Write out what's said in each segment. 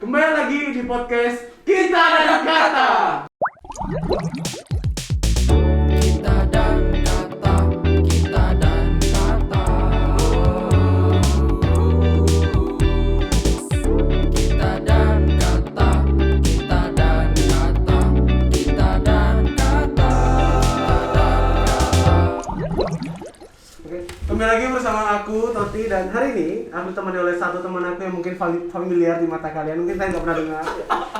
Kembali lagi di podcast Kita dan Kata. Kita dan kata, kita dan kata. Kita dan kata, kita dan kata, kita dan kata. Oke, kembali lagi bersama aku Toti, dan hari ini aku ditemani oleh satu teman aku yang mungkin familiar di mata kalian. Mungkin saya nggak pernah dengar.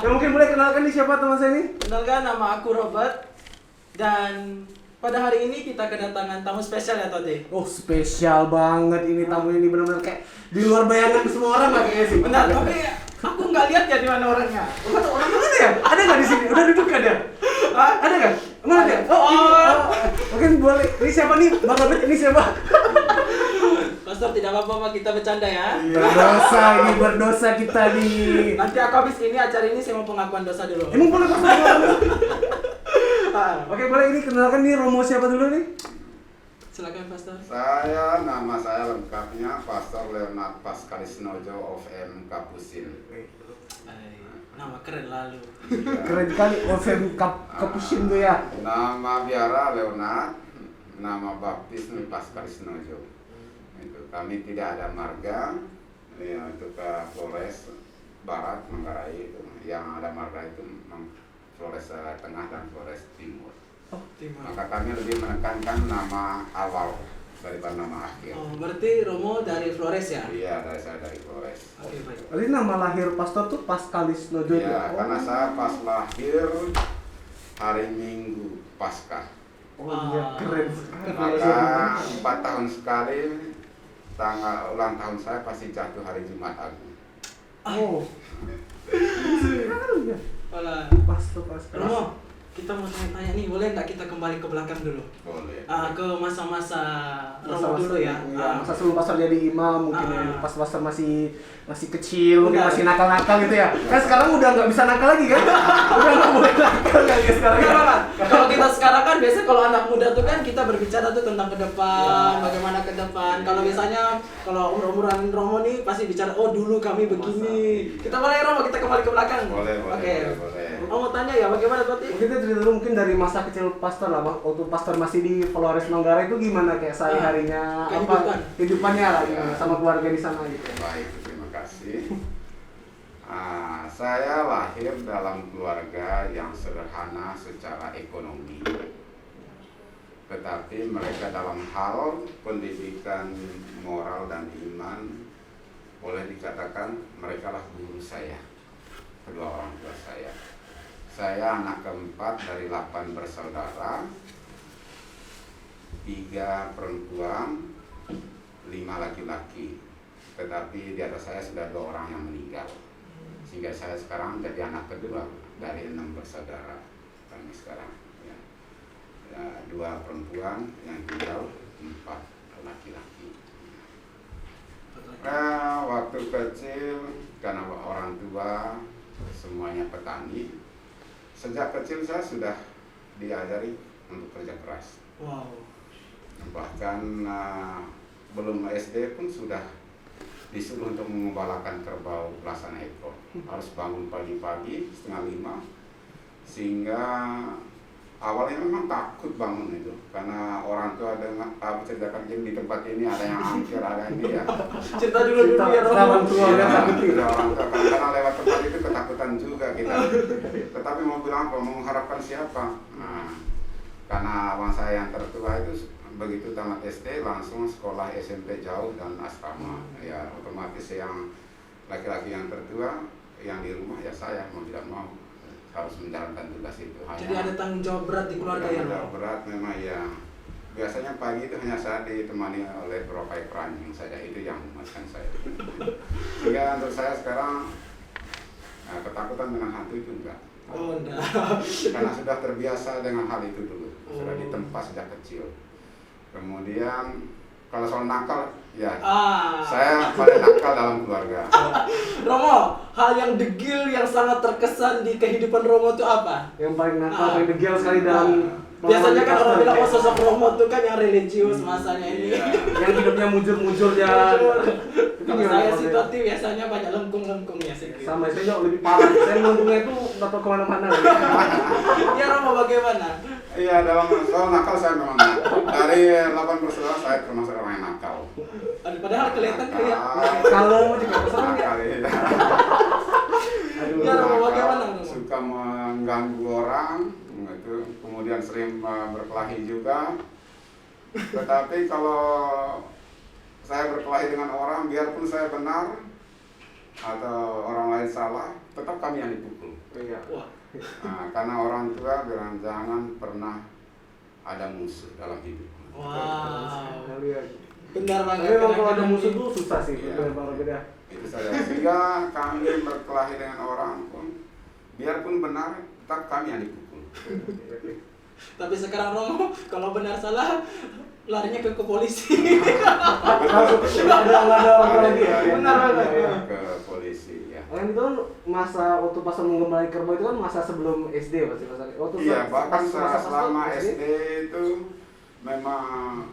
Ya mungkin boleh kenalkan nih siapa teman saya ini? Kenalkan, nama aku Robert. Dan pada hari ini kita kedatangan tamu spesial ya Toti. Oh, spesial banget ini tamu ini, benar-benar kayak di luar bayangan semua orang lah kayaknya sih. Benar, tapi aku nggak lihat ya di mana orangnya. Orang mana ya? Ada nggak di sini? Udah duduk ada? Ada nggak? Mana ada? Oh, ini. Mungkin boleh. Ini siapa nih? Bang Robert, ini siapa? Pastor, tidak apa-apa kita bercanda ya. Berdosa ini, berdosa kita nih. Nanti aku habis ini acara ini saya mau pengakuan dosa dulu. Emang boleh pastor? Oke, boleh ini kenalkan nih Romo siapa dulu nih? Silakan Pastor. Nama saya lengkapnya Pastor Leonard Pascalis Nojo of M Kapusin. Nama keren lalu. Keren kali OVM Kapusin tuh ya. Nama biara Leonard, nama baptis Pascalis Nojo. Itu kami tidak ada marga, ya, itu ke Flores Barat Manggarai itu. Yang ada marga itu Flores Tengah dan Flores Timur. Oh, timur. Maka kami lebih menekankan nama awal daripada nama akhir. Oh, berarti Romo dari Flores ya? Iya, saya dari Flores. Oke, baik. Jadi nama lahir pastor tuh Pascalis Nojo itu. Ya, karena saya pas lahir hari Minggu Paskah. Oh iya, keren sekali. Maka 4 tahun sekali tanggal ulang tahun saya pasti jatuh hari Jumat Agung. Oh. Sekali ya. Alah. Pastor. Romo, kita mau tanya-tanya nih, boleh nggak kita kembali ke belakang dulu? Boleh. Ke masa-masa Romo dulu ya. Masa sebelum pastor jadi imam mungkin ya. Pas pastor masih kecil, mungkin Udah. masih nakal-nakal gitu ya. Kan sekarang udah nggak bisa nakal lagi kan? Udah nggak boleh nakal lagi sekarang. Enggak apa-apa. Kalau kita sekarang kan biasanya kalau anak muda tuh kan kita berbicara tuh tentang ke depan, Ya. bagaimana ke depan. Kalau biasanya kalau umur-umuran Romo nih pasti bicara, oh dulu kami begini. Kita mulai Romo, kita kembali ke belakang. Boleh. Oke. Boleh. Mau tanya ya, bagaimana berarti? Mungkin kita cerita dulu mungkin dari masa kecil pastor lah, Bang. Waktu pastor masih di Flores Manggarai itu gimana kayak sehari-harinya, kehidupan. kehidupannya lah Ya. sama keluarga di sana gitu. Baik, terima kasih. Saya lahir dalam keluarga yang sederhana secara ekonomi. Tetapi mereka dalam hal pendidikan moral dan iman boleh dikatakan mereka lah guru saya, kedua orang tua saya. Saya anak keempat dari 8 bersaudara, 3 perempuan, 5 laki-laki. Tetapi di atas saya sudah 2 orang yang meninggal, sehingga saya sekarang jadi anak kedua dari 6 bersaudara kami sekarang. Ya, 2 perempuan yang tinggal, 4 laki-laki. Waktu kecil karena orang tua semuanya petani, sejak kecil saya sudah diajari untuk kerja keras. Wow. Bahkan belum SD pun sudah disuruh untuk mengembalakan kerbau belasan ekor. Harus bangun pagi-pagi 4:30, sehingga awalnya memang takut bangun itu, karena orang tua dengan ceritakan di tempat ini ada yang angker, ada ini ya. Cerita dulu ya Romo. Orang tua Iya, kan takut gitu. ada orang tua, karena lewat tempat itu ketakutan juga kita. Tetapi mau bilang apa, mau mengharapkan siapa? Nah, karena abang saya yang tertua itu begitu tamat SD langsung sekolah SMP jauh dan asrama. Ya otomatis yang laki-laki yang tertua yang di rumah ya saya mau tidak mau harus menjalankan tugas itu. Jadi ada tanggung jawab berat di keluarga ya Ada Romo. berat memang ya. Biasanya pagi itu hanya saya ditemani oleh beberapa ekor anjing saja, itu yang memuaskan saya. Sehingga untuk saya sekarang ketakutan dengan hantu itu enggak. Oh enggak. Karena sudah terbiasa dengan hal itu dulu, sudah Oh. ditempa sejak kecil. Kemudian kalau soal nakal, ya saya paling nakal dalam keluarga. Romo, hal yang degil yang sangat terkesan di kehidupan Romo itu apa? Yang paling nakal, paling degil sekali dalam Biasanya kan orang bilang oh Pastor, sosok Romo tuh kan yang religius masanya ini. Iya. yang hidupnya mujur-mujur ya. Itu Kalau gimana saya Pak sih Romo? Toti biasanya banyak lengkung-lengkung ya sih. Sama saya jauh lebih parah. Saya lengkungnya itu nggak tahu kemana-mana. Ya Romo bagaimana? Iya, dalam soal nakal saya memang dari 8 bersaudara saya termasuk orang yang nakal. Aduh, padahal kelihatan kayak Kalau juga pesan ya. Nakal, iya. Aduh. Ya, Romo, Nakal, bagaimana, Romo? suka mengganggu orang, gitu. Kemudian sering berkelahi juga. Tetapi kalau saya berkelahi dengan orang, biarpun saya benar atau orang lain salah, tetap kami yang dipukul. Iya. wah, Nah, karena orang tua bilang jangan pernah ada musuh dalam hidup. wow. Lihat. Benar banget. Tapi memang kalau ada Kadang-kadang musuh nih, tuh susah sih. Iya. Benar Bang Robi dah. Itu saja. Sehingga kami berkelahi dengan orang pun, biarpun benar, tetap kami yang dipukul. Tapi sekarang Romo kalau benar salah larinya ke polisi. Langsung nggak ada orang lagi ya. Benar banget. Ya, ke polisi ya. Yang itu kan masa waktu pas menggembalain kerbau itu kan masa sebelum SD pasti Mas Ali. Waktu Iya, bahkan masa selama pas SD itu memang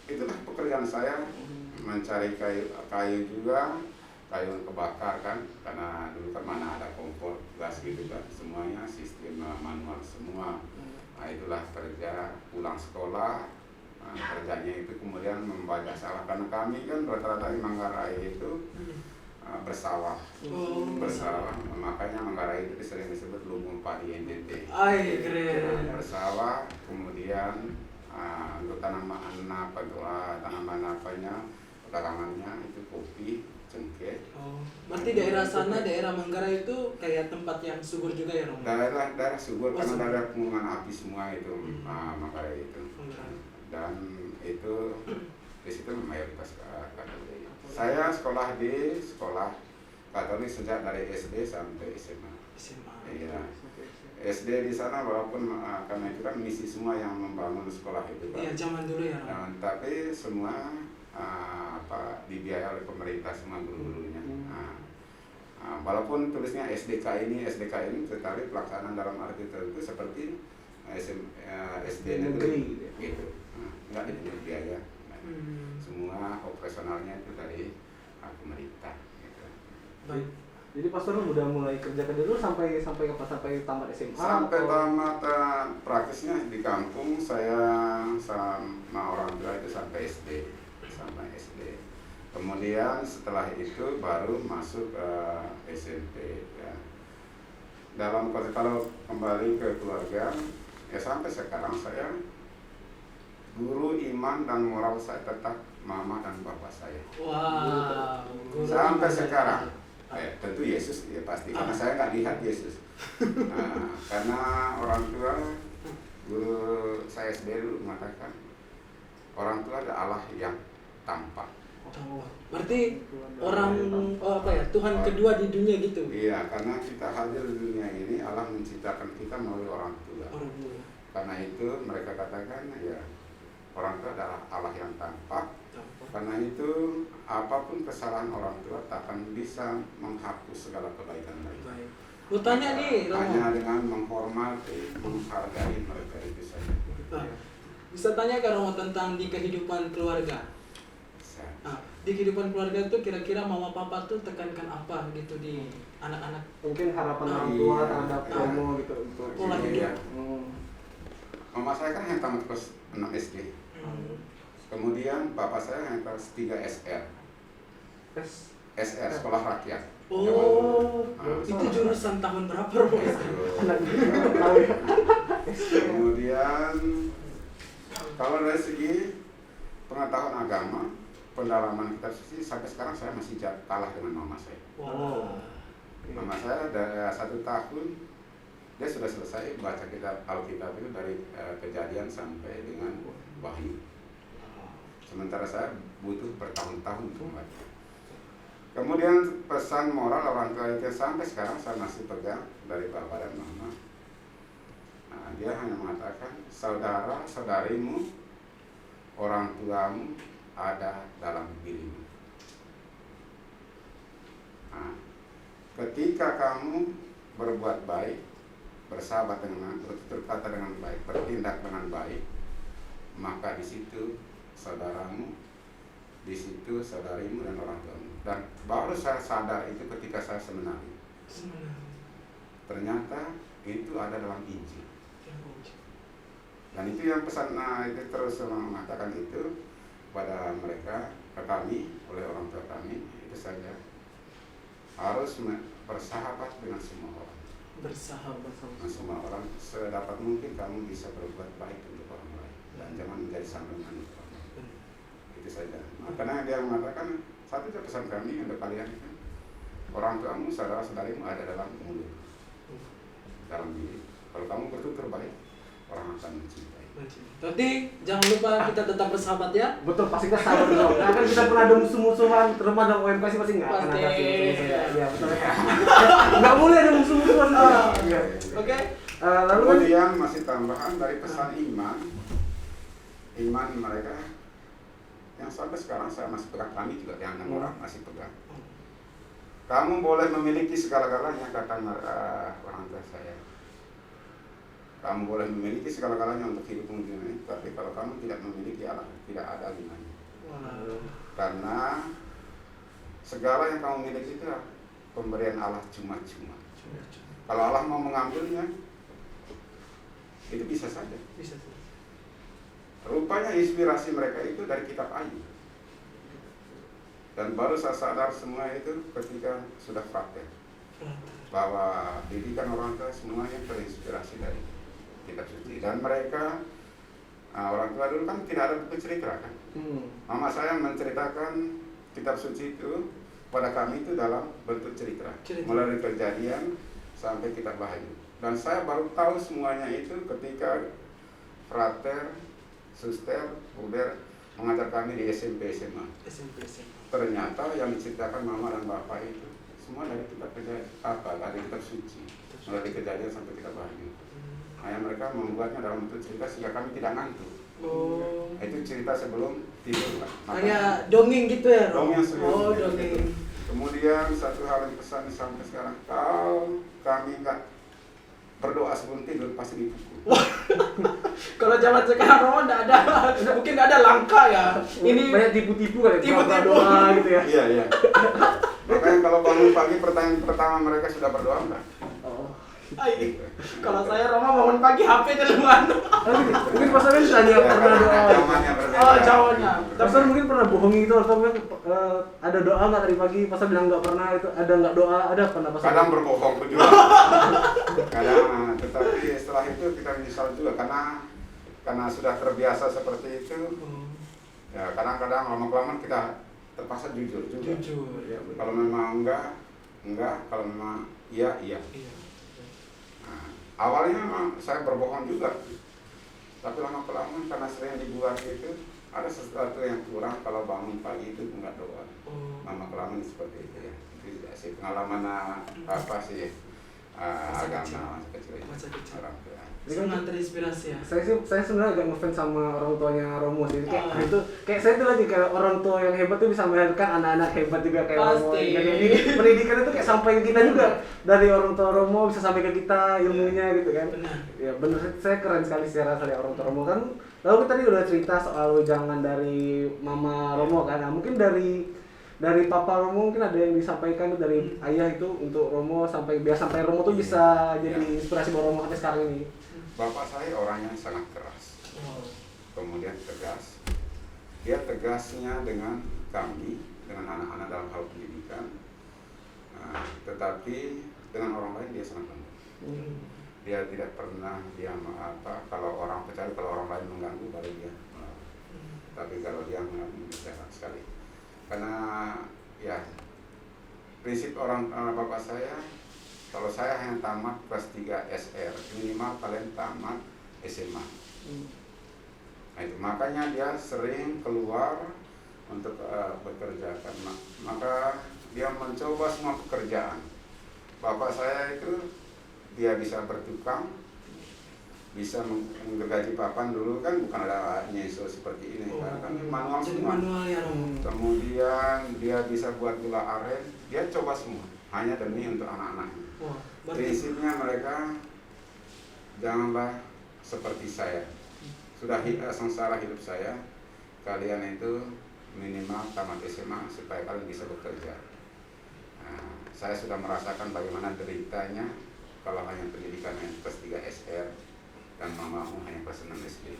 itulah pekerjaan saya, mencari kayu juga, kayu kebakar kan, karena dulu kan mana ada kompor gas gitu kan, semuanya sistem manual semua. Nah, itulah kerja pulang sekolah. Nah, kerjanya itu kemudian membaca sawah, karena kami kan rata-rata di Manggarai itu bersawah. Oh. Bersawah, makanya Manggarai itu sering disebut lumbung padi NTT. Ay, keren. Bersawah, kemudian untuk tanaman apanya, belakangannya itu kopi, cengkeh. Oh, berarti daerah sana, daerah Manggarai itu kayak tempat yang subur juga ya Romo? Daerah subur, Oh, karena subur. daerah pengumuman api semua itu, Manggarai itu. Manggarai. Dan itu di situ mayoritas Katolik. Saya sekolah di sekolah Katolik sejak dari SD sampai SMA. SMA. Iya. SD di sana walaupun karena itu kan misi semua yang membangun sekolah itu kan. Iya, zaman dulu ya Romo. Tapi semua dibiayai oleh pemerintah semua guru-gurunya. Walaupun tulisnya SDK ini, tetapi pelaksanaan dalam arti tertentu seperti SD negeri gitu. Enggak dibiayai. Semua operasionalnya itu dari pemerintah gitu. Baik. Jadi Pastor lu udah mulai kerja dulu sampai kapan? Sampai tamat SMA? Sampai atau- tamat praktisnya di kampung saya sama orang tua itu sampai SD. Kemudian setelah itu baru masuk SMP ya. Dalam konteks kalau kembali ke keluarga ya sampai sekarang saya guru iman dan moral saya tetap mama dan bapak saya. Wow. Guru Sampai iman. sekarang. Tentu Yesus ya pasti karena saya nggak lihat Yesus. Karena orang tua guru saya SD dulu mengatakan orang tua ada Allah yang tampak. Oh, berarti orang Tuhan kedua di dunia gitu. Iya, karena kita hadir di dunia ini Allah menciptakan kita melalui orang tua. Orang tua. Karena itu mereka katakan ya orang tua adalah Allah yang tampak. Karena itu apapun kesalahan orang tua tak akan bisa menghapus segala kebaikan mereka. Baik. Mau tanya nih, Hanya Romo. dengan menghormati, menghargai mereka itu saja. Nah, bisa tanya ke Romo tentang di kehidupan keluarga. Bisa. Nah, di kehidupan keluarga tuh kira-kira mama papa tuh tekankan apa gitu di anak-anak? Mungkin harapan Ah, orang tua iya. terhadap Romo gitu untuk Pola hidup. Iya. Hmm. Mama saya kan yang tamat kelas 6 SD. Kemudian bapak saya yang kelas 3 SR. SR Sekolah Rakyat. Oh, Ah, itu jurusan tahun berapa Romo? Anak gitu, tahu ya. Kemudian kalau dari segi pengetahuan agama, pendalaman kitab suci sampai sekarang saya masih kalah dengan mama saya. Wow. Mama saya dari 1 tahun dia sudah selesai baca kitab Alkitab itu dari Kejadian sampai dengan Wahyu. Sementara saya butuh bertahun-tahun untuk membaca. Kemudian pesan moral orang tua itu sampai sekarang saya masih pegang dari bapak dan mama. Nah, dia hanya mengatakan saudara-saudarimu, orang tuamu ada dalam dirimu. Nah, ketika kamu berbuat baik, bersahabat dengan, bertutur kata dengan baik, bertindak dengan baik, maka di situ saudaramu, di situ saudarimu dan orang tuamu. Dan baru saya sadar itu ketika saya seminari. Ternyata itu ada dalam Injil. Dan itu yang pesan itu terus mengatakan itu pada mereka, ke kami, oleh orang tua kami, itu saja harus bersahabat dengan semua orang. Bersahabat Dengan semua orang, sedapat mungkin kamu bisa berbuat baik untuk orang lain dan jangan menjadi sambungan untuk orang lain. Itu saja. Nah, karena dia mengatakan satu saja pesan kami untuk kalian itu, orang tuamu, saudara-saudarimu ada dalam mulut, dalam diri. Kalau kamu bertutur baik, orang akan mencintai. Berarti jangan lupa kita tetap bersahabat ya. Betul, pasti kita sabar dong. Nah, kan kita pernah ada musuh-musuhan, terutama dalam OMK sih pasti nggak akan Pasti. ada sih musuh-musuhan. Iya, betul. Nggak boleh ada musuh-musuhan. Iya. Oke. Lalu kan Kemudian masih tambahan dari pesan iman mereka yang sampai sekarang saya masih pegang, kami juga yang 6 orang masih pegang. Kamu boleh memiliki segala-galanya, kata orang tua saya. Kamu boleh memiliki segala-galanya untuk hidupmu ini, tapi kalau kamu tidak memiliki Allah, tidak ada gunanya. Karena segala yang kamu miliki itu pemberian Allah cuma-cuma. Kalau Allah mau mengambilnya, itu bisa saja. Bisa. Rupanya inspirasi mereka itu dari kitab Ayub. Dan baru saya sadar semua itu ketika sudah praktek, bahwa didikan orang tua semuanya terinspirasi dari kitab suci. Dan mereka, orang tua dulu kan tidak ada buku cerita kan. Mama saya menceritakan kitab suci itu pada kami itu dalam bentuk cerita. Mulai dari Kejadian sampai kitab Wahyu. Dan saya baru tahu semuanya itu ketika frater, suster, Buber mengajar kami di SMP SMA. Ternyata yang diceritakan mama dan bapak itu semua dari kitab Kejadian, dari kitab suci, mulai dari Kejadian sampai kitab Wahyu. Nah, mereka membuatnya dalam bentuk cerita sehingga kami tidak ngantuk. Itu cerita sebelum tidur. Kayak dongeng gitu ya? Dongeng sebelum tidur. dongeng. Kemudian satu hal yang pesan sampai sekarang, kalau kami nggak berdoa sebelum tidur pasti dipukul. Kalau zaman sekarang Romo nggak ada, mungkin nggak ada langkah ya. Ini banyak tipu-tipu kali, Tipu-tipu. doa gitu ya. Iya. Makanya kalau bangun pagi pertanyaan pertama mereka sudah berdoa enggak? Ay, kalau saya Romo bangun pagi HP duluan. Mungkin Pak Samin tanya pernah doa. Jawabannya berbeda. Oh, jawabannya. Pastor mungkin pernah bohong gitu atau mungkin ada doa nggak tadi pagi? Pastor bilang nggak pernah itu, ada nggak doa, ada pernah Pastor? Kadang berbohong pun juga. Kadang, tetapi setelah itu kita menyesal juga karena sudah terbiasa seperti itu. Ya kadang-kadang lama-kelamaan kita terpaksa jujur juga. Jujur. Kalau memang enggak, kalau memang iya. Nah, awalnya memang saya berbohong juga, tapi lama-kelamaan karena sering dibuat itu ada sesuatu yang kurang kalau bangun pagi itu enggak doa. Lama-kelamaan seperti itu ya. Itu sih pengalaman agama kecil orang tua. Sangat terinspirasi ya. Saya sebenarnya agak ngefans sama orang tuanya Romo sih. Kayak saya tuh lagi kayak orang tua yang hebat tuh bisa melahirkan anak-anak hebat juga kayak Romo. Pasti. Jadi pendidikan itu kayak sampai ke kita juga, dari orang tua Romo bisa sampai ke kita ilmunya gitu kan. Benar. Ya benar, saya keren sekali secara dari orang tua Romo kan. Lalu kita tadi udah cerita soal jangan dari Mama Romo kan. Nah, mungkin dari Papa Romo mungkin ada yang disampaikan dari ayah itu untuk Romo sampai Romo tuh bisa jadi inspirasi buat Romo sampai sekarang ini. Bapak saya orangnya sangat keras, kemudian tegas. Dia tegasnya dengan kami, dengan anak-anak dalam hal pendidikan, tetapi dengan orang lain dia sangat lembut. Dia tidak pernah kalau orang percaya, kalau orang lain mengganggu baru dia melawan. Tapi kalau dia mengganggu dia galak sekali. Karena ya prinsip bapak saya, kalau saya hanya tamat kelas 3 SR, minimal kalian tamat SMA. Nah, itu makanya dia sering keluar untuk bekerja, maka dia mencoba semua pekerjaan. Bapak saya itu dia bisa bertukang, bisa menggergaji papan dulu kan bukan ada nyesel seperti ini, kan manual semua. Manual ya Romo. Kemudian dia bisa buat gula aren, dia coba semua hanya demi untuk anak-anaknya. Prinsipnya mereka janganlah seperti saya. Sudah sengsara hidup saya, kalian itu minimal tamat SMA supaya kalian bisa bekerja. Nah, saya sudah merasakan bagaimana deritanya kalau hanya pendidikan yang kelas 3 SR dan mamamu hanya kelas 6 SD.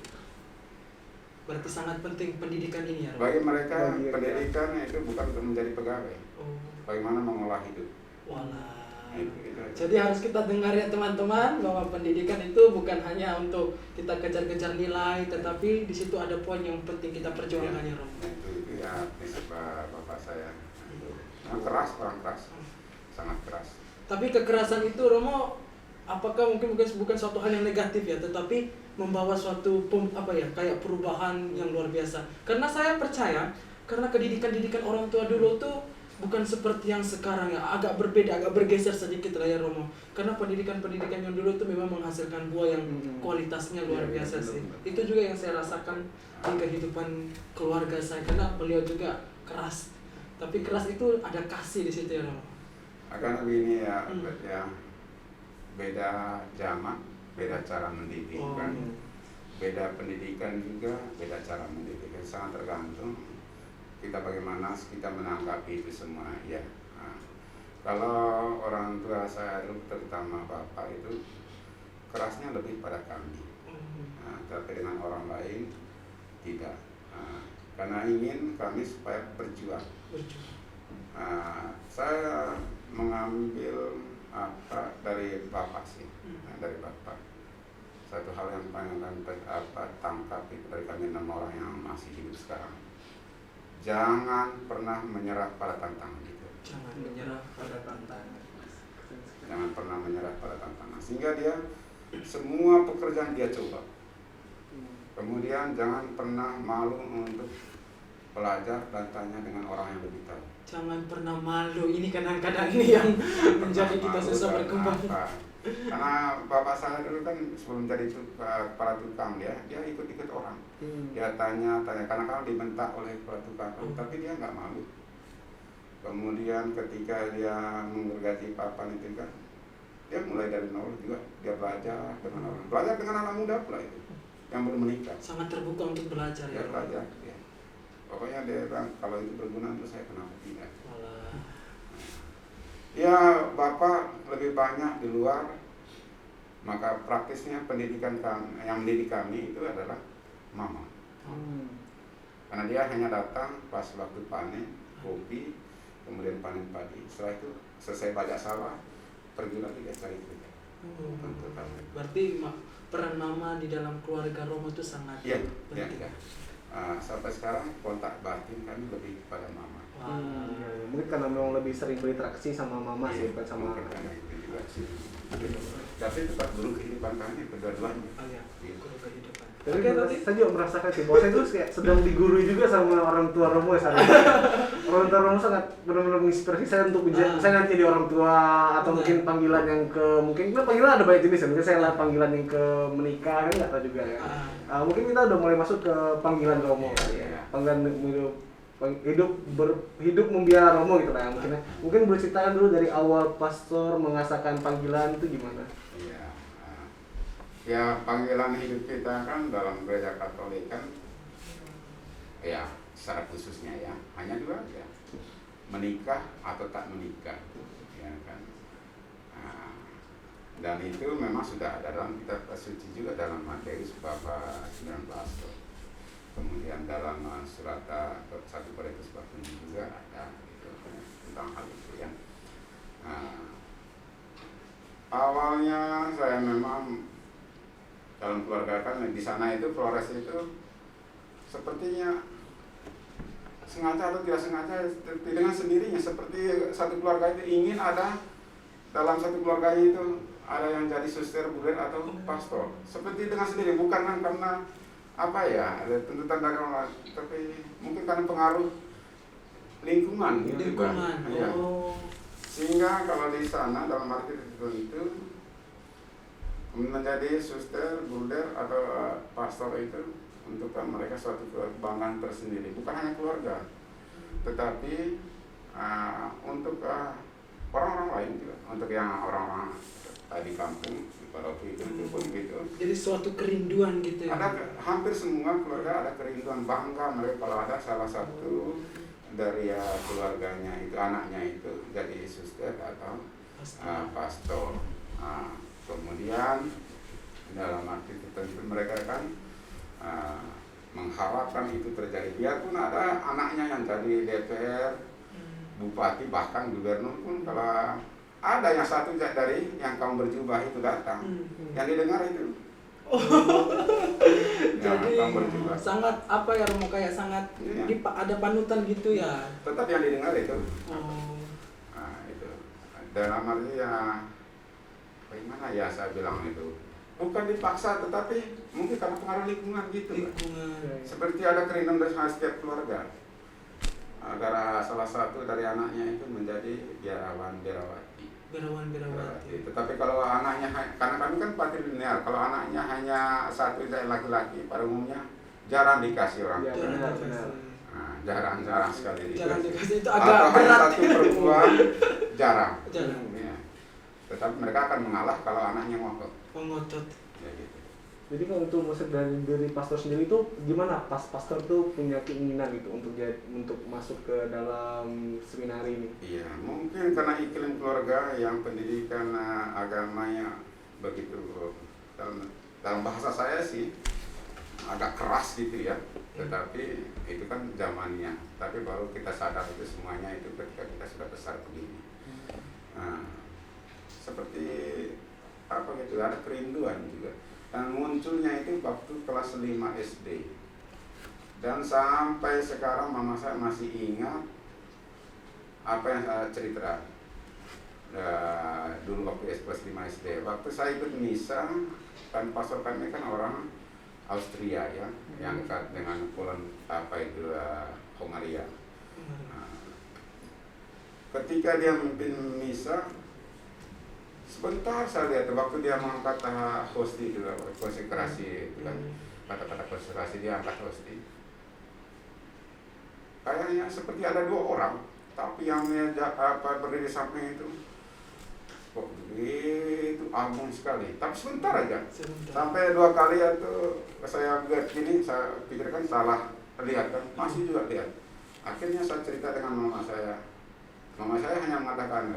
Berarti sangat penting pendidikan ini ya, Romo? Bagi mereka Bagi mereka. pendidikan itu bukan untuk menjadi pegawai, Oh, bagaimana mengolah hidup. walah. Itu aja. Jadi harus kita dengar ya teman-teman, bahwa pendidikan itu bukan hanya untuk kita kejar-kejar nilai, tetapi di situ ada poin yang penting kita perjuangkan ya, Romo. Nah, itu ya prinsip bapak saya. Nah, keras, orang keras, sangat keras. Tapi kekerasan itu, Romo, apakah mungkin bukan suatu hal yang negatif ya, tetapi membawa suatu kayak perubahan yang luar biasa. Karena saya percaya, karena pendidikan orang tua dulu tuh bukan seperti yang sekarang ya, agak berbeda, agak bergeser sedikit lah ya, Romo. Karena pendidikan yang dulu tuh memang menghasilkan buah yang kualitasnya luar Iya, biasa betul, sih. betul. Itu juga yang saya rasakan di kehidupan keluarga saya, karena beliau juga keras. Tapi keras itu ada kasih di situ ya, Romo. Akan begini ya, ya beda zaman, beda cara mendidik Oh. kan. Beda pendidikan juga, beda cara mendidik. Sangat tergantung kita bagaimana kita menanggapi itu semua ya. Nah, kalau orang tua saya terutama bapak itu kerasnya lebih pada kami. Nah, tapi dengan orang lain tidak. Nah, karena ingin kami supaya berjuang. Saya mengambil apa dari bapak sih, dari bapak. Satu hal yang paling tangkap itu dari kami 6 orang yang masih hidup sekarang. Jangan pernah menyerah pada tantangan itu. Jangan menyerah pada tantangan. Jangan pernah menyerah pada tantangan. Sehingga dia semua pekerjaan dia coba. Kemudian jangan pernah malu untuk belajar dan tanya dengan orang yang lebih tahu. Jangan pernah malu, ini kadang-kadang ini yang menjadi kita Malu susah dan berkembang. apa. Karena bapak saya dulu kan sebelum jadi para tukang dia ikut-ikut orang. Dia tanya karena kalau dibentak oleh para tukang, tapi dia nggak malu. Kemudian ketika dia menggergaji papan itu kan, dia mulai dari nol juga, dia belajar dengan orang, belajar dengan anak muda pula itu, yang belum menikah. Sangat terbuka untuk belajar ya. Dia belajar, ya. Pokoknya dia bilang kalau itu berguna untuk saya kenapa tidak. Walah. Ya bapak lebih banyak di luar, maka praktisnya pendidikan kami, yang mendidik kami itu adalah mama. Karena dia hanya datang pas waktu panen kopi, kemudian panen padi. Setelah itu selesai bajak sawah, pergi lagi dia cari kerja. Untuk kami. Berarti peran mama di dalam keluarga Romo itu sangat Iya, iya, penting. iya. Sampai sekarang kontak batin kami lebih kepada mama. Wah. Mungkin karena memang lebih sering berinteraksi sama mama sih, Iya, bukan sama mungkin karena itu juga sih. Tapi tetap dulu kehidupan kami kedua-duanya. Oh ya, Iya. guru kehidupan. Jadi Oke, tadi saya juga merasakan sih bahwa saya itu kayak sedang digurui juga sama orang tua Romo ya saat ini. Orang tua Romo sangat benar-benar menginspirasi saya untuk saya nanti jadi orang tua atau Benar. mungkin panggilan yang ke mungkin panggilan ada banyak jenis ya. Mungkin saya lihat panggilan yang ke menikah kan nggak tahu juga ya. Mungkin kita udah mulai masuk ke panggilan Romo kali ya. Panggilan hidup membiara Romo gitu lah. Mungkin boleh ceritakan dulu dari awal pastor mengasahkan panggilan itu gimana? Iya. Ya panggilan hidup kita kan dalam gereja Katolik kan, ya secara khususnya ya hanya dua ya, menikah atau tak menikah, ya kan. Dan itu memang sudah ada dalam kitab suci juga dalam Matius bab 19. Kemudian dalam surat 1 Korintus bab 7 juga ada gitu, tentang hal itu ya. Awalnya saya memang dalam keluarga kan di sana itu Flores itu sepertinya sengaja atau tidak sengaja dengan sendirinya seperti satu keluarga itu ingin ada dalam satu keluarga itu ada yang jadi suster, bulir atau pastor seperti dengan sendiri, bukan karena apa ya ada tuntutan dari orang, tapi mungkin karena pengaruh lingkungan gitu kan. Ya. Sehingga kalau di sana dalam arti tertentu menjadi suster, bulir atau pastor itu untuk mereka suatu kebanggaan tersendiri, bukan hanya keluarga, tetapi untuk orang-orang lain juga, untuk yang orang-orang di kampung pada waktu itu pun gitu. Jadi suatu kerinduan gitu ya. Hampir semua keluarga ada kerinduan, bangga mereka kalau ada salah satu dari keluarganya itu, anaknya itu jadi suster atau pastor. Nah, kemudian dalam arti tertentu mereka kan mengharapkan itu terjadi, biarpun ada anaknya yang jadi DPR, bupati, bahkan gubernur pun, kalau ada yang satu dari yang kaum berjubah itu datang, yang didengar itu. Jadi kaum berjubah. sangat apa ya Romo, kayak sangat Iya. ada panutan gitu ya. Tetap yang didengar itu. Oh. Nah, itu dalam arti ya bagaimana ya saya bilang itu, bukan dipaksa tetapi mungkin karena pengaruh lingkungan gitu. Lingkungan. Seperti ada kerinduan dari setiap keluarga agar salah satu dari anaknya itu menjadi biarawati. Biarawati. Tetapi kalau anaknya, karena kami kan patrilinear, kalau anaknya hanya satu dari laki-laki, pada umumnya jarang dikasih orang Iya, tua. benar. Nah, jarang sekali Jarang dikasih, itu atau agak hanya berat. satu perempuan, jarang. Jarang. Ya. Tetapi mereka akan mengalah kalau anaknya ngotot. Pengotot. Ya, gitu. Jadi kalau untuk musik dari pastor sendiri itu gimana? Pastor tuh punya keinginan gitu untuk masuk ke dalam seminari ini. Iya, mungkin karena iklim keluarga yang pendidikan agamanya begitu, dalam bahasa saya sih agak keras gitu ya. Tetapi itu kan zamannya. Tapi baru kita sadar itu semuanya itu ketika kita sudah besar begini. Nah, seperti apa gitu, ada kerinduan juga. Dan munculnya itu waktu kelas 5 SD. Dan sampai sekarang mama saya masih ingat apa yang saya cerita dulu waktu kelas 5 SD. Waktu saya ikut misa, kan pastor kami kan orang Austria ya, yang dekat dengan Poland, Hongaria. Nah, ketika dia memimpin misa, sebentar saya lihat waktu dia mengangkat hosti itu, konsekrasi itu kan, kata-kata konsekrasi dia angkat hosti. Kayaknya seperti ada 2 orang, tapi yang berdiri samping itu kok begitu agung sekali. Tapi sebentar aja, sampai 2 kali itu saya lihat gini, saya pikirkan salah lihat kan, masih juga lihat. Akhirnya saya cerita dengan mama saya. Mama saya hanya mengatakan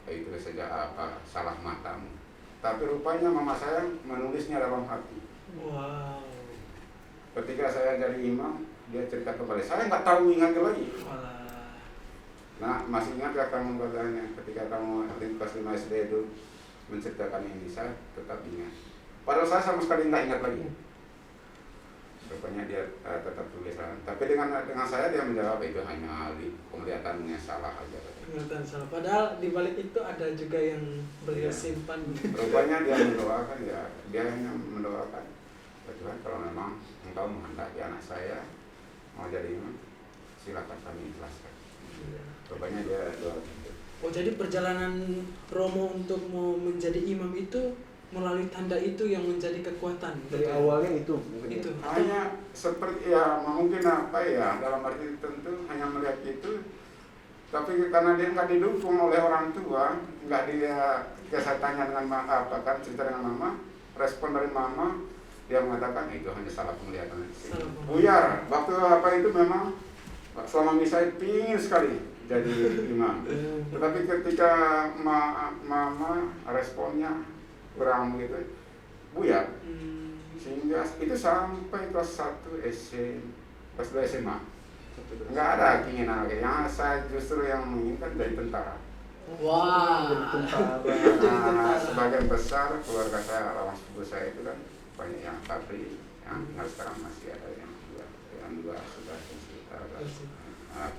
itu saja salah matamu. Tapi rupanya mama saya menulisnya dalam hati. Wow. Ketika saya jadi imam, dia cerita kembali. Saya nggak tahu ingat lagi. Walah. Nah, masih ingat gak kamu katanya ketika kamu kelas 5 SD itu menceritakan ini? Saya tetap ingat. Padahal saya sama sekali nggak ingat lagi. Rupanya dia tetap tulisan. Tapi dengan saya dia menjawab itu hanya penglihatannya salah aja. Ingatan salah. Padahal di balik itu ada juga yang beliau simpan. Rupanya dia mendoakan, ya dia hanya mendoakan. Tuhan, kalau memang engkau menghendaki anak saya mau jadi imam, silakan kami ikhlaskan. Rupanya dia doa gitu. Oh, jadi perjalanan Romo untuk mau menjadi imam itu melalui tanda itu yang menjadi kekuatan. Dari awalnya itu mungkin. Itu. Hanya seperti ya mungkin apa ya, dalam arti tentu hanya melihat itu. Tapi karena dia nggak didukung oleh orang tua, nggak dia saya tanya dengan apa kan, cerita dengan mama, respon dari mama, dia mengatakan itu hanya salah penglihatan. Buyar, waktu apa itu memang selama misa pingin sekali jadi imam. Tetapi ketika mama responnya kurang begitu, buyar. Sehingga itu sampai kelas 1 kelas 2 SMA. Nggak ada keinginan lagi. Yang saya justru yang menginginkan dari tentara. Wah. Nah, sebagian besar keluarga saya, lawan sepupu saya itu kan banyak yang pabrik, yang tinggal sekarang masih ada yang dua sudah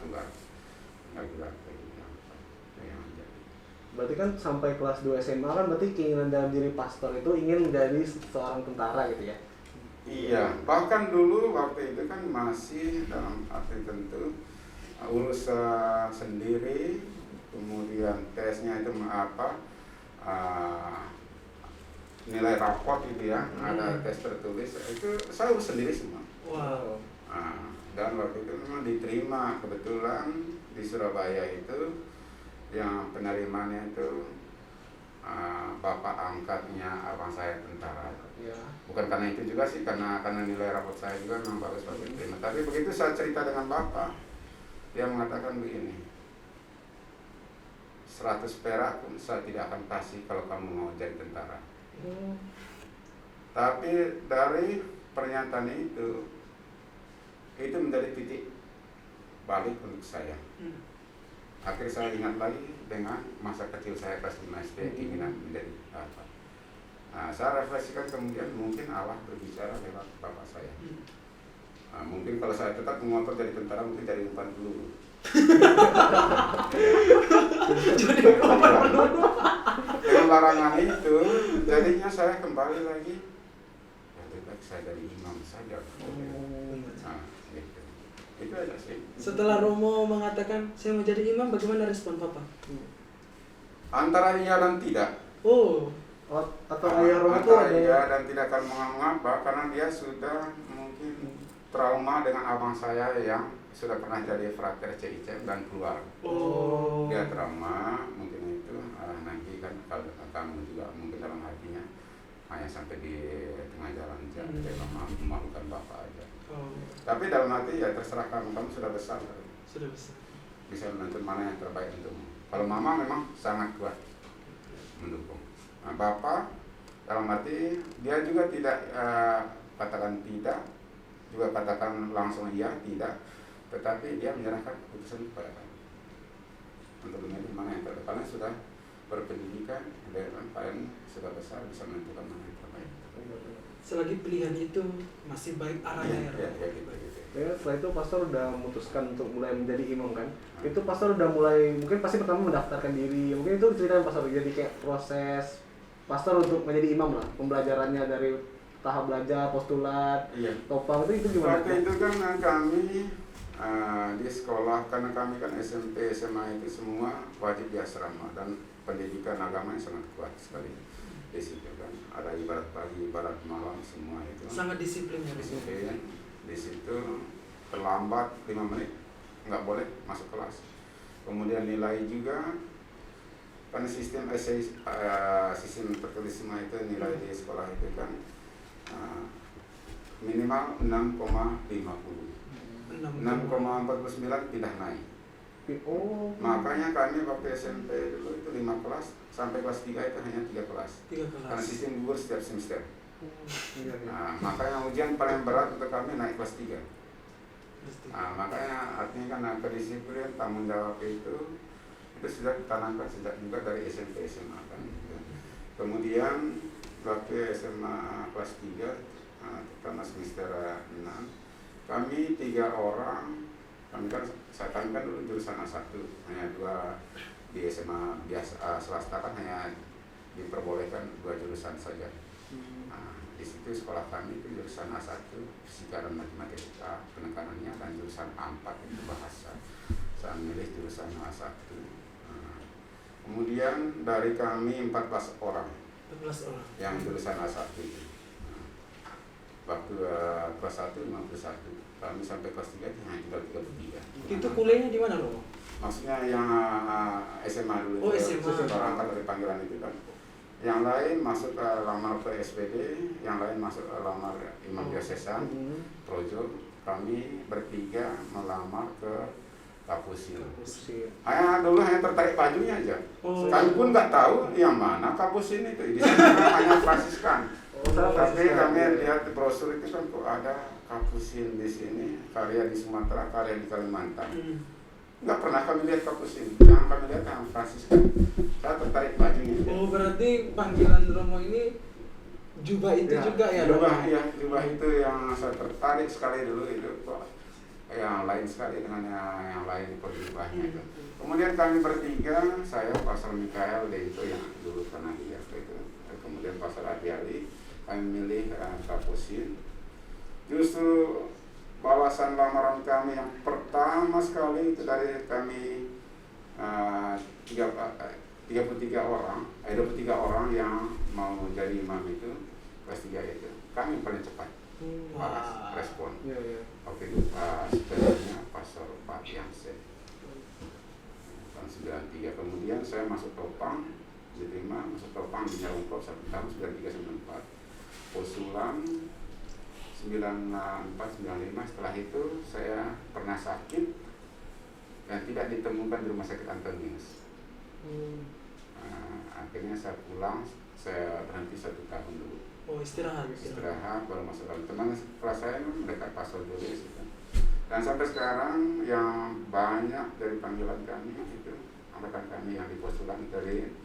keluar, nggak juga yang jadi. Berarti kan sampai kelas 2 SMA kan berarti keinginan dalam diri pastor itu ingin menjadi seorang tentara gitu ya? Iya, bahkan dulu waktu itu kan masih dalam arti tentu urus sendiri, kemudian tesnya itu apa, nilai raport gitu ya, ada tes tertulis, itu saya urus sendiri semua. Wow. Dan waktu itu memang diterima kebetulan di Surabaya itu, yang penerimanya itu bapak angkatnya abang saya tentara. Ya. Bukan karena itu juga sih, karena nilai rapot saya juga memang bagus bagus terima. Tapi begitu saya cerita dengan bapak, dia mengatakan begini, 100 perak pun saya tidak akan kasih kalau kamu mau jadi tentara. Tapi dari pernyataan itu menjadi titik balik untuk saya. Akhirnya saya ingat lagi dengan masa kecil saya kelas 5 SD, keinginan menjadi apa. Nah, saya refleksikan kemudian mungkin Allah berbicara lewat bapak saya. Nah, mungkin kalau saya tetap mengotot jadi tentara mungkin jadi umpan peluru. Dengan larangan itu, jadinya saya kembali lagi. Ya lebih baik saya jadi imam saja. Nah, gitu. Itu aja sih. Setelah Romo mengatakan saya mau jadi imam, bagaimana respon Papa? Antara iya dan tidak. Oh, Atau ayah Romo itu Antara ada iya dan tidak akan mengapa karena dia sudah mungkin trauma dengan abang saya yang sudah pernah jadi frater CIC dan keluar. oh, Dia trauma mungkin itu nanti kan kalau kamu juga mungkin dalam hatinya hanya sampai di tengah jalan saja memalukan bapak aja. oh, Tapi dalam hati ya terserah kamu sudah besar, sudah besar. bisa menentukan mana yang terbaik untukmu. Kalau mama memang sangat kuat mendukung. Nah, bapak dalam arti dia juga tidak katakan tidak, juga katakan langsung iya tidak, tetapi dia menyerahkan keputusan kepada kami untuk memilih mana yang terbaik. Karena sudah berpendidikan dan paling sudah besar bisa menentukan mana yang terbaik. Selagi pilihan itu masih baik arahnya ya. Ya, gitu. ya, setelah itu pastor udah memutuskan untuk mulai menjadi imam kan. Itu pastor udah mulai, mungkin pasti pertama mendaftarkan diri. Mungkin itu cerita pastor, jadi kayak proses pastor untuk menjadi imam lah, pembelajarannya dari tahap belajar, postulat, Iya. topang itu gimana? Waktu itu kan kami di sekolah, karena kami kan SMP, SMA itu semua wajib di asrama dan pendidikan agama yang sangat kuat sekali di situ kan. Ada ibarat pagi, ibarat malam, semua itu. Sangat disiplin ya. Disiplin. Di situ terlambat 5 menit nggak boleh masuk kelas. Kemudian nilai juga karena sistem sistem tertulis semua itu nilai di sekolah itu kan minimal 6,50. 6,49 tidak naik. Oh. Makanya kami waktu SMP dulu itu 5 kelas, sampai kelas 3 itu hanya 3 kelas. 3 kelas. Karena sistem gugur setiap semester. Iya, iya. Nah, makanya ujian paling berat untuk kami naik kelas 3. Pasti. Nah, makanya artinya kan kedisiplinan, tanggung jawab itu sudah ditanamkan sejak juga dari SMP SMA kan. Kemudian waktu SMA kelas 3, pertama semester 6, kami 3 orang, kami kan dulu jurusan A1, hanya 2 di SMA biasa swasta kan hanya diperbolehkan 2 jurusan saja. Nah, di situ sekolah kami itu jurusan A1 fisika dan matematika penekanannya, dan jurusan A4 itu bahasa. Saya memilih jurusan A1. Kemudian dari kami 14 orang 14 orang. yang jurusan A1 itu. Waktu kelas 1 51, kami sampai kelas 3 hanya tinggal 33. Itu kuliahnya di mana, Romo? Maksudnya yang SMA dulu. Oh, SMA. Orang angkat dari panggilan itu kan. Yang lain masuk lamar ke SPD, yang lain masuk lamar Imam Diocesan, Projo. Kami bertiga melamar ke Kapusin. Dulu hanya tertarik bajunya aja. Oh. Kami pun nggak tahu yang mana Kapusin itu. Di sana hanya Fransiskan. Tapi kami lihat di brosur itu kan kok ada Kapusin di sini, karya di Sumatera, karya di Kalimantan. Nggak pernah kami lihat Kapusin. Yang kami lihat yang Fransiskan. Saya tertarik bajunya. Oh, berarti panggilan Romo ini jubah itu juga ya? Jubah itu yang saya tertarik sekali dulu itu kok. Yang lain sekali dengan yang lain perjubahnya itu. Kemudian kami bertiga, saya Pastor Mikael itu yang dulu pernah dia itu. Kemudian Pastor Adiali, kami milih Kapusin. Justru balasan lamaran kami yang pertama sekali itu dari kami 23 orang yang mau jadi imam itu kelas 3 itu. Kami paling cepat respon. Iya, iya. Oke, itu sebenarnya Pastor Pak Yangsen tahun 93. Kemudian saya masuk Topang, diterima masuk Topang. Topang di Nyarongkop 1 tahun 93-94, Posulam 94-95. Setelah itu saya pernah sakit dan tidak ditemukan di rumah sakit Antonius. Akhirnya saya pulang, saya berhenti 1 tahun dulu. Oh, istirahat. Baru masuk dalam. Teman kelas saya mereka pasal dulu gitu. Dan sampai sekarang yang banyak dari panggilan kami itu angkatan kami yang di Posulam dari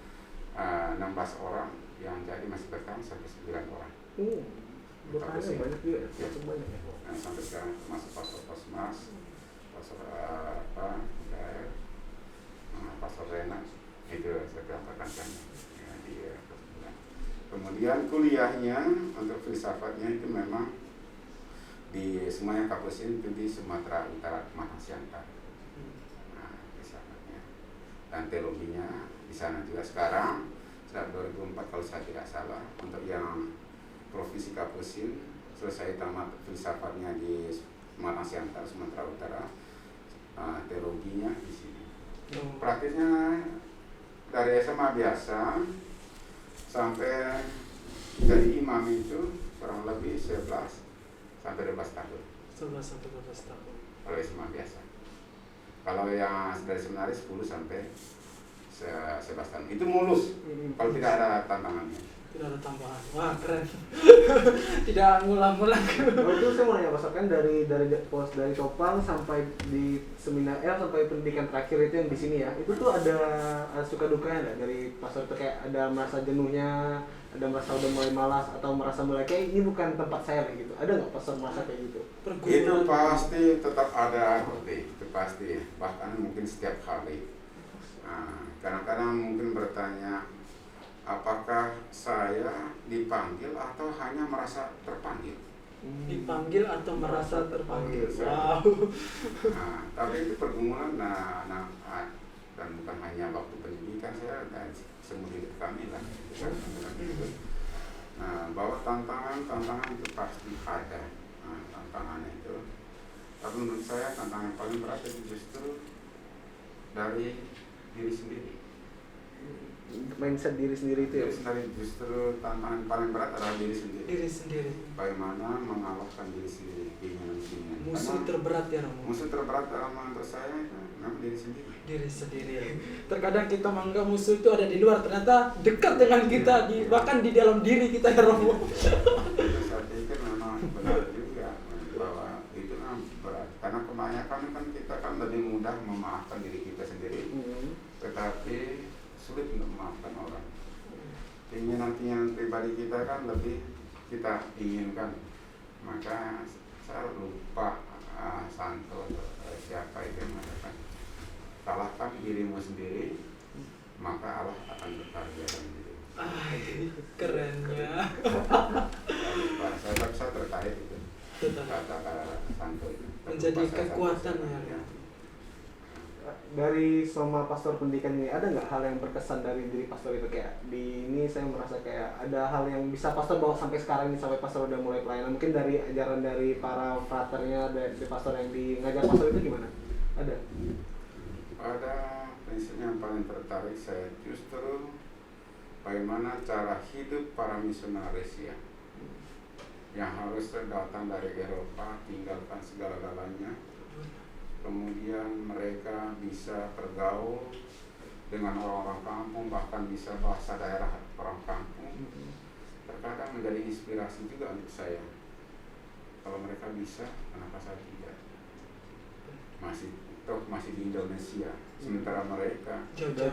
16 orang yang jadi masih bertahan sampai 9 orang. Bertanya banyak juga, Ya. masuk banyak ya. Nah, sampai sekarang masuk pastor Kosmas, pastor pastor Rena, itu satu angkatan kami. Ya, dia kemudian kuliahnya untuk filsafatnya itu memang di semuanya kampus ini itu di Sumatera Utara, Kemang Siantar. Nah, filsafatnya dan teologinya di sana juga. Sekarang sejak 2004 kalau saya tidak salah, untuk yang Profesi Kapusin selesai tamat filsafatnya di Kemang Siantar, Sumatera Utara, teologinya di sini. Praktisnya dari SMA biasa sampai jadi imam itu kurang lebih 11 sampai 12 tahun. 11 sampai 12 tahun. Kalau SMA biasa. Kalau yang dari seminaris 10 sampai 11 tahun. Itu mulus. Kalau tidak ada tantangannya. Tidak ada tambahan. Wah, keren. Tidak ngulang-ngulang. Oh, itu saya mau nanya Pastor, kan dari Topang sampai di seminar sampai pendidikan terakhir itu yang di sini ya. Itu tuh ada suka dukanya enggak dari Pastor itu, kayak ada merasa jenuhnya, ada merasa udah mulai malas atau merasa mulai kayak ini bukan tempat saya gitu. Ada nggak Pastor merasa kayak gitu? Itu pasti tetap ada, itu pasti. Bahkan mungkin setiap hari. Kadang-kadang mungkin bertanya, apakah saya dipanggil atau hanya merasa terpanggil? Dipanggil atau merasa terpanggil. Wow. Tapi itu pergumulan, dan bukan hanya waktu pendidikan saya dan semua hidup kami lah. Bahwa tantangan itu pasti ada, tantangannya itu. Tapi menurut saya tantangan yang paling berat itu justru dari diri sendiri. Mindset diri sendiri itu ya. Justru tantangan paling berat adalah diri sendiri. Diri sendiri. Bagaimana mengalahkan diri sendiri, keinginan-keinginan. Musuh terberat ya Romo. Musuh terberat dalam untuk saya itu memang diri sendiri. Diri sendiri. Terkadang kita menganggap musuh itu ada di luar, ternyata dekat dengan kita, bahkan di dalam diri kita ya Romo. Itu saya pikir memang benar juga bahwa itu berat. Karena kebanyakan kan kita kan lebih mudah memaafkan diri kita sendiri, tetapi sulit untuk memaafkan orang. Keinginan pribadi kita kan lebih kita inginkan. Maka saya lupa Santo siapa itu yang mengatakan, salahkan dirimu sendiri, maka Allah akan berkarya dalam dirimu. Kerennya. Saya tertarik itu. Kata-kata Santo itu. Menjadi kekuatan ya. Dari Soma Pastor pendidikan ini, ada nggak hal yang berkesan dari diri Pastor itu? Kayak di ini saya merasa kayak ada hal yang bisa Pastor bawa sampai sekarang ini, sampai Pastor udah mulai pelayanan. Mungkin dari ajaran dari para fraternya, dari Pastor yang di ngajar Pastor itu gimana? Ada? Ada prinsip yang paling tertarik saya justru bagaimana cara hidup para misionaris ya, yang harus datang dari Eropa, tinggalkan segala-galanya. Kemudian mereka bisa bergaul dengan orang-orang kampung, bahkan bisa bahasa daerah orang kampung. Terkadang menjadi inspirasi juga untuk saya. Kalau mereka bisa, kenapa saya tidak? Masih di Indonesia, sementara mereka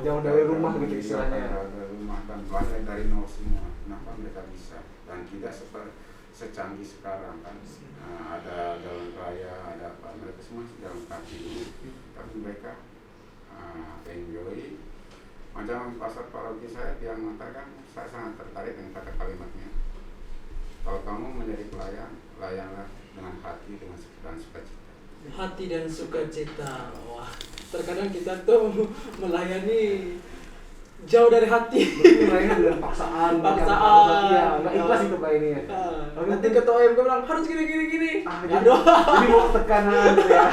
jauh dari rumah gitu istilahnya. Jauh dari rumah dan belajar dari nol semua. Kenapa mereka bisa? Dan tidak secanggih sekarang kan. Ada jalan raya, ada apa, mereka semua jalan kaki dulu. Tapi mereka enjoy. Macam pastor paroki saya, dia mengatakan, saya sangat tertarik dengan kata kalimatnya. Kalau kamu menjadi pelayan, layanlah dengan hati, dengan sukacita. Hati dan sukacita. Wah, terkadang kita tuh melayani jauh dari hati. Melayani dengan paksaan. Paksaan. Nggak ikhlas itu Pak ini ya. Nanti ketua OM bilang harus gini. Jadi mau tekanan gitu ya.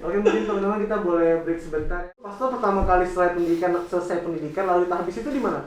Oke, mungkin teman-teman kita boleh break sebentar. Pastor pertama kali selesai pendidikan lalu habis itu di mana?